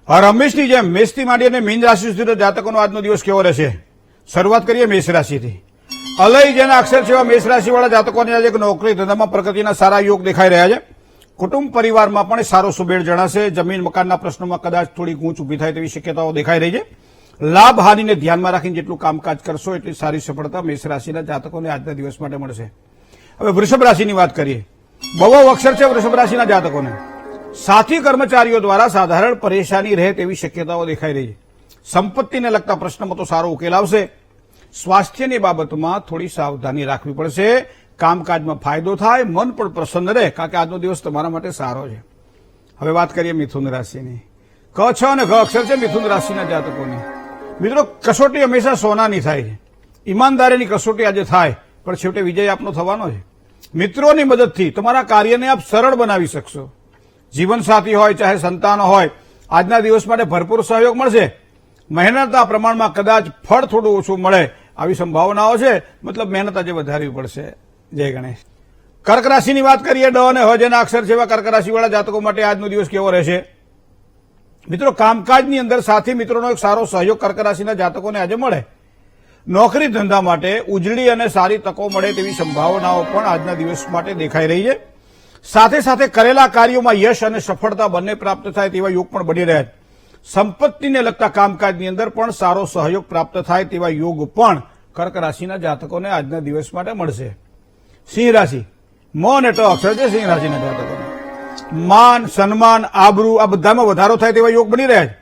રમેશની જેમ મેષથી માંડી અને મીન રાશિ સુધીના જાતકોનો આજનો દિવસ કેવો રહેશે? શરૂઆત કરીએ મેષ રાશિથી. અલય જેના અક્ષર છે એવા મેષ રાશિવાળા જાતકોને આજે નોકરી ધંધામાં પ્રગતિના સારા યોગ દેખાઈ રહ્યા છે. કુટુંબ પરિવારમાં પણ સારો સુમેળ જણાશે. જમીન મકાનના પ્રશ્નોમાં કદાચ થોડી ગૂંચ ઉભી થાય તેવી શક્યતાઓ દેખાઈ રહી છે. લાભ હાનિને ધ્યાનમાં રાખીને જેટલું કામકાજ કરશો એટલી સારી સફળતા મેષ રાશિના જાતકોને આજના દિવસ માટે મળશે. હવે વૃષભ રાશિની વાત કરીએ. બહુ અક્ષર છે વૃષભ રાશિના જાતકોને. સાથી કર્મચારીઓ દ્વારા સાધારણ પરેશાની રહે તેવી શક્યતાઓ દેખાઈ રહી છે. સંપત્તિને લગતા પ્રશ્નમાં તો સારો ઉકેલ આવશે. સ્વાસ્થ્યની બાબતમાં થોડી સાવધાની રાખવી પડશે. કામકાજમાં ફાયદો થાય, મન પણ પ્રસન્ન રહે, કારણ કે આજનો દિવસ તમારા માટે સારો છે. હવે વાત કરીએ મિથુન રાશિની. ક છ અને ઘ અક્ષર છે મિથુન રાશિના જાતકોની. મિત્રો, કસોટી હંમેશા સોનાની થાય છે. ઈમાનદારીની કસોટી આજે થાય, પણ છેવટે વિજય આપનો થવાનો છે. મિત્રોની મદદથી તમારા કાર્યને આપ સરળ બનાવી શકશો. જીવનસાથી હોય ચાહે સંતાનો હોય, આજના દિવસ માટે ભરપૂર સહયોગ મળશે. મહેનતના પ્રમાણમાં કદાચ ફળ થોડું ઓછું મળે આવી સંભાવનાઓ છે, મતલબ મહેનત આજે વધારવી પડશે. જય ગણેશ. કર્ક રાશિની વાત કરીએ. ડ અને હ જેના અક્ષર છે એવા કર્ક રાશિવાળા જાતકો માટે આજનો દિવસ કેવો રહેશે? મિત્રો, કામકાજની અંદર સાથી મિત્રોનો એક સારો સહયોગ કર્ક રાશિના જાતકોને આજે મળે. નોકરી ધંધા માટે ઉજળી અને સારી તકો મળે તેવી સંભાવનાઓ પણ આજના દિવસ માટે દેખાઈ રહી છે. સાથે સાથે કરેલા કાર્યોમાં યશ અને સફળતા બંને પ્રાપ્ત થાય તેવા યોગ પણ બની રહ્યા છે. સંપત્તિને લગતા કામકાજની અંદર પણ સારો સહયોગ પ્રાપ્ત થાય તેવા યોગ પણ કર્ક રાશિના જાતકોને આજના દિવસ માટે મળશે. સિંહ રાશિ. મ અને ટ અક્ષર છે સિંહ રાશિના જાતકોને. માન, સન્માન, આબરૂ આ બધામાં વધારો થાય તેવા યોગ બની રહ્યા છે.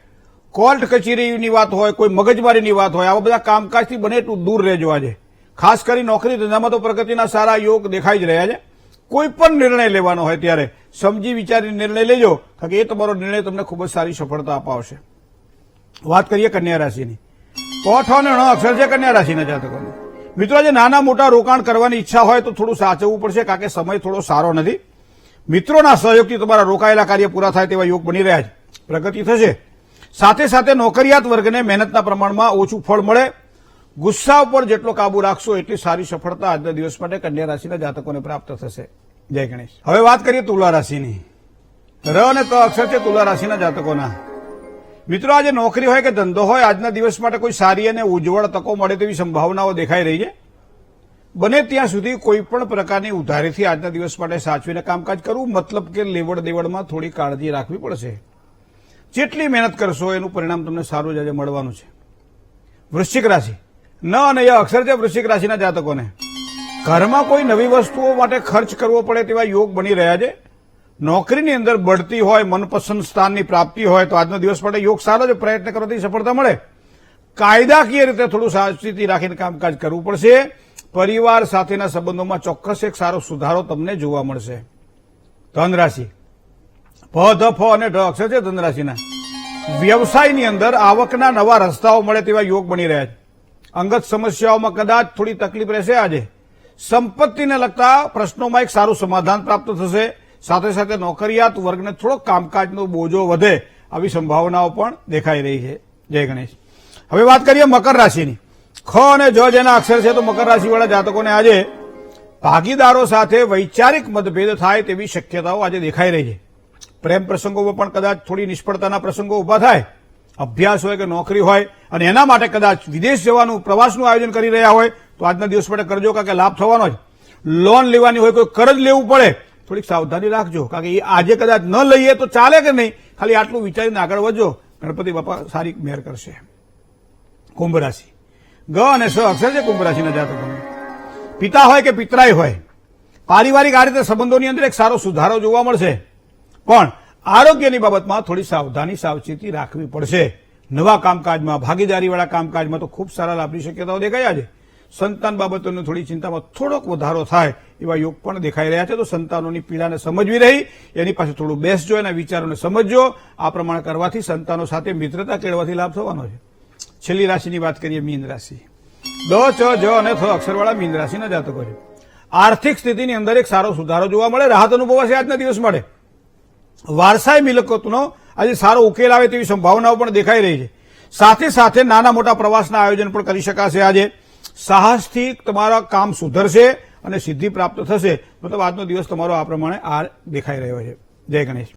કોર્ટ કચેરીની વાત હોય, કોઈ મગજમારીની વાત હોય, આવા બધા કામકાજથી બને એટલું દૂર રહેજો આજે. ખાસ કરી નોકરી ધંધામાં તો પ્રગતિના સારા યોગ દેખાઈ જ રહ્યા છે. કોઈ પણ નિર્ણય લેવાનો હોય ત્યારે સમજી વિચારીને નિર્ણય લેજો, કારણ કે એ તમારો નિર્ણય તમને ખૂબ જ સારી સફળતા અપાવશે. વાત કરીએ કન્યા રાશિની. ક ઠ અને ણ અક્ષર છે કન્યા રાશિના જાતકોને. મિત્રો, આજે નાના મોટા રોકાણ કરવાની ઈચ્છા હોય તો થોડું સાચવવું પડશે, કારણ કે સમય થોડો સારો નથી. મિત્રોના સહયોગથી તમારા રોકાયેલા કાર્ય પૂરા થાય તેવા યોગ બની રહ્યા છે. પ્રગતિ થશે. સાથે સાથે નોકરિયાત વર્ગને મહેનતના પ્રમાણમાં ઓછું ફળ મળે. ગુસ્સા ઉપર જેટલો કાબુ રાખશો એટલી સારી સફળતા આજના દિવસ માટે કન્યા રાશિના જાતકોને પ્રાપ્ત થશે. જય ગણેશ. હવે વાત કરીએ તુલા રાશિની. ર અને ત અક્ષર છે તુલા રાશિના જાતકોના. મિત્રો, આજે નોકરી હોય કે ધંધો હોય, આજના દિવસ માટે કોઈ સારી અને ઉજ્જવળ તકો મળે તેવી સંભાવનાઓ દેખાઈ રહી છે. બને ત્યાં સુધી કોઈ પણ પ્રકારની ઉધારીથી આજના દિવસ માટે સાચવીને કામકાજ કરવું, મતલબ કે લેવડ દેવડમાં થોડી કાળજી રાખવી પડશે. જેટલી મહેનત કરશો એનું પરિણામ તમને સારું જ આજે મળવાનું છે. વૃશ્ચિક રાશિ. ન અને ય અક્ષર છે વૃશ્ચિક રાશિના જાતકોને. ઘરમાં કોઈ નવી વસ્તુઓ માટે ખર્ચ કરવો પડે તેવા યોગ બની રહ્યા છે. નોકરીની અંદર બઢતી હોય, મનપસંદ સ્થાનની પ્રાપ્તિ હોય તો આજનો દિવસ માટે યોગ સારો છે. પ્રયત્ન કરવાથી સફળતા મળે. કાયદાકીય રીતે થોડું સાવચેતી રાખીને કામકાજ કરવું પડશે. પરિવાર સાથેના સંબંધોમાં ચોક્કસ એક સારો સુધારો તમને જોવા મળશે. ધન રાશિ. પ, ધ, ફ અને ઢ અક્ષર છે ધન રાશિના. વ્યવસાયની અંદર આવકના નવા રસ્તાઓ મળે તેવા યોગ બની રહ્યા છે. અંગત સમસ્યાઓમાં કદાચ થોડી તકલીફ રહેશે આજે. સંપત્તિને લગતા પ્રશ્નોમાં એક સારું સમાધાન પ્રાપ્ત થશે. સાથે સાથે નોકરિયાત વર્ગને થોડો કામકાજનો બોજો વધે આવી સંભાવનાઓ પણ દેખાઈ રહી છે. જય ગણેશ. હવે વાત કરીએ મકર રાશિની. ખ અને જ જેના અક્ષર છે તો મકર રાશિવાળા જાતકોને આજે ભાગીદારો સાથે વૈચારિક મતભેદ થાય તેવી શક્યતાઓ આજે દેખાઈ રહી છે. પ્રેમ પ્રસંગોમાં પણ કદાચ થોડી નિષ્ફળતાના પ્રસંગો ઉભા થાય. અભ્યાસ હોય કે નોકરી હોય અને એના માટે કદાચ વિદેશ જવાનું, પ્રવાસનું આયોજન કરી રહ્યા હોય તો આજના દિવસ માટે કરજો, કારણ કે લાભ થવાનો જ. લોન લેવાની હોય, કોઈ કરજ લેવું પડે, થોડીક સાવધાની રાખજો, કારણ કે એ આજે કદાચ ન લઈએ તો ચાલે કે નહીં, ખાલી આટલું વિચારીને આગળ વધજો. ગણપતિ બાપા સારી મહેર કરશે. કુંભ રાશિ. ગ અને સ અક્ષર છે કુંભ રાશિના જાતકોને. પિતા હોય કે પિતરાઈ હોય, પારિવારિક આ રીતે સંબંધોની અંદર એક સારો સુધારો જોવા મળશે. પણ આરોગ્યની બાબતમાં થોડી સાવધાની સાવચેતી રાખવી પડશે. નવા કામકાજમાં, ભાગીદારીવાળા કામકાજમાં તો ખૂબ સારા લાભની શક્યતાઓ દેખાયા છે. સંતાન બાબતોની થોડી ચિંતામાં થોડોક વધારો થાય એવા યોગ પણ દેખાઈ રહ્યા છે. તો સંતાનોની પીડાને સમજવી રહી, એની પાસે થોડું બેસજો, એના વિચારોને સમજજો. આ પ્રમાણે કરવાથી સંતાનો સાથે મિત્રતા કેળવાથી લાભ થવાનો છે. છેલ્લી રાશિની વાત કરીએ મીન રાશિ. દ, ચ, જ અને થ અક્ષરવાળા મીન રાશિના જાતકો છે. આર્થિક સ્થિતિની અંદર એક સારો સુધારો જોવા મળે. રાહત અનુભવાશે આજના દિવસ માટે. વારસાઈ મિલકતનો આજે સારો ઉકેલ આવે તેવી સંભાવનાઓ પણ દેખાઈ રહી છે. સાથે સાથે નાના મોટા પ્રવાસના આયોજન પણ કરી શકાશે આજે. સાહસથી તમારા કામ સુધરશે અને સિદ્ધિ પ્રાપ્ત થશે. મતલબ આજનો દિવસ તમારો આ પ્રમાણે દેખાઈ રહ્યો છે. જય ગણેશ.